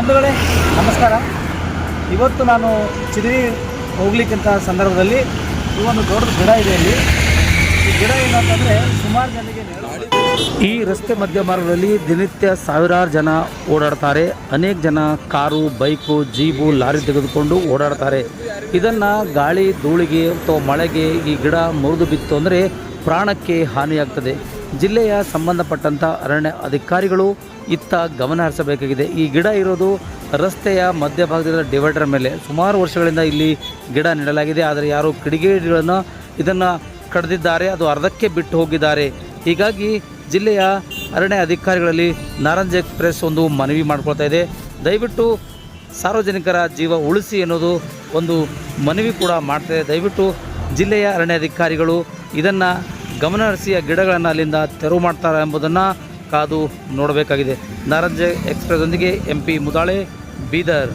ಬಂಧುಗಳೇ ನಮಸ್ಕಾರ. ಇವತ್ತು ನಾನು ಚಿದ್ರಿ ಹೋಗ್ಲಿಕ್ಕಂಥ ಸಂದರ್ಭದಲ್ಲಿ ಈ ಒಂದು ದೊಡ್ಡ ಗಿಡ ಇದೆ. ಇಲ್ಲಿ ಈ ಗಿಡ ಏನಂತಂದರೆ ಸುಮಾರು ಜನರಿಗೆ ಈ ರಸ್ತೆ ಮಧ್ಯ ಮಾರ್ಗದಲ್ಲಿ ದಿನನಿತ್ಯ ಸಾವಿರಾರು ಜನ ಓಡಾಡ್ತಾರೆ. ಅನೇಕ ಜನ ಕಾರು, ಬೈಕು, ಜೀಬು, ಲಾರಿ ತೆಗೆದುಕೊಂಡು ಓಡಾಡ್ತಾರೆ. ಇದನ್ನು ಗಾಳಿ, ಧೂಳಿಗೆ ಅಥವಾ ಮಳೆಗೆ ಈ ಗಿಡ ಮುರಿದು ಬಿತ್ತು ಅಂದರೆ ಪ್ರಾಣಕ್ಕೆ ಹಾನಿಯಾಗ್ತದೆ. ಜಿಲ್ಲೆಯ ಸಂಬಂಧಪಟ್ಟಂಥ ಅರಣ್ಯ ಅಧಿಕಾರಿಗಳು ಇತ್ತ ಗಮನ ಹರಿಸಬೇಕಾಗಿದೆ. ಈ ಗಿಡ ಇರೋದು ರಸ್ತೆಯ ಮಧ್ಯಭಾಗದ ಡಿವೈಡರ್ ಮೇಲೆ. ಸುಮಾರು ವರ್ಷಗಳಿಂದ ಇಲ್ಲಿ ಗಿಡ ನೆಡಲಾಗಿದೆ. ಆದರೆ ಯಾರು ಕಿಡಿಗೇಡಿಗಳನ್ನು ಇದನ್ನು ಕಡಿದಿದ್ದಾರೆ, ಅದು ಅರ್ಧಕ್ಕೆ ಬಿಟ್ಟು ಹೋಗಿದ್ದಾರೆ. ಹೀಗಾಗಿ ಜಿಲ್ಲೆಯ ಅರಣ್ಯ ಅಧಿಕಾರಿಗಳಲ್ಲಿ ನಾರಂಜ್ ಎಕ್ಸ್ಪ್ರೆಸ್ ಒಂದು ಮನವಿ ಮಾಡ್ಕೊಳ್ತಾ ಇದೆ. ದಯವಿಟ್ಟು ಸಾರ್ವಜನಿಕರ ಜೀವ ಉಳಿಸಿ ಅನ್ನೋದು ಒಂದು ಮನವಿ ಕೂಡ ಮಾಡ್ತಾಯಿದೆ. ದಯವಿಟ್ಟು ಜಿಲ್ಲೆಯ ಅರಣ್ಯ ಅಧಿಕಾರಿಗಳು ಇದನ್ನು ಗಮನ ಹರಿಸಿ ಆ ಗಿಡಗಳನ್ನು ಅಲ್ಲಿಂದ ತೆರವು ಮಾಡ್ತಾರೆ ಎಂಬುದನ್ನು ಕಾದು ನೋಡಬೇಕಾಗಿದೆ. ನಾರಂಜ್ ಎಕ್ಸ್ಪ್ರೆಸ್ನೊಂದಿಗೆ MP ಮುದಾಳೆ, ಬೀದರ್.